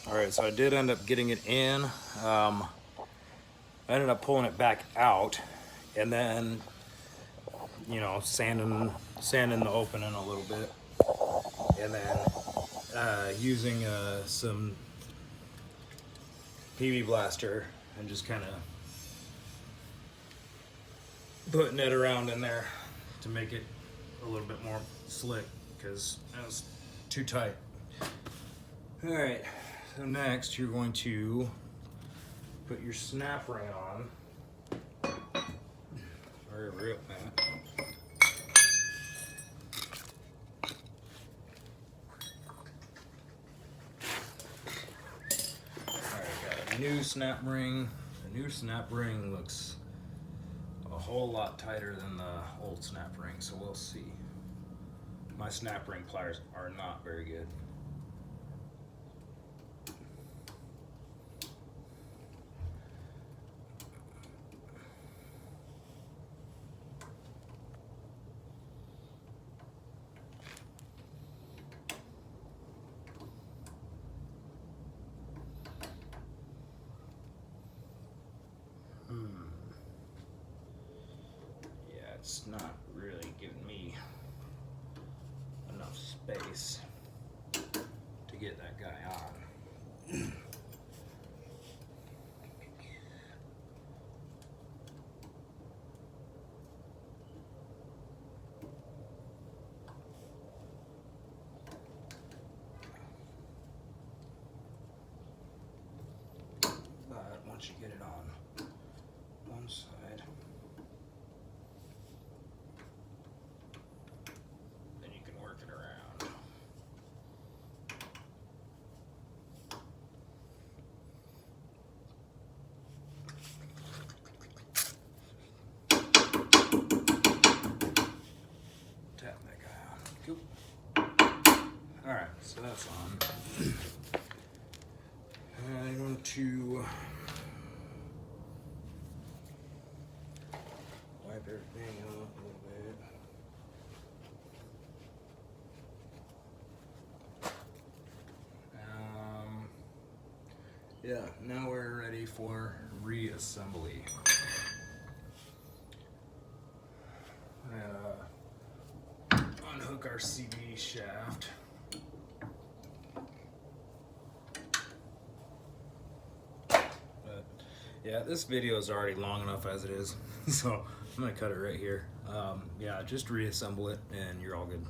All right, so I did end up getting it in. I ended up pulling it back out, and then, you know, sanding the opening a little bit, and then using some PB Blaster and just kind of putting it around in there to make it a little bit more slick because it was too tight. All right, so next you're going to put your snap ring on. Sorry, rip that. Alright, got a new snap ring. The new snap ring looks a whole lot tighter than the old snap ring, so we'll see. My snap ring pliers are not very good. Yeah, it's not really giving me enough space to get that guy on. But once you get it on one side, then you can work it around. Tap that guy on. Cool. Alright, so that's on. I'm going to wipe everything up a little bit. Yeah, now we're ready for reassembly. Unhook our CV shaft. But yeah, this video is already long enough as it is, so I'm gonna cut it right here. Yeah, just reassemble it and you're all good.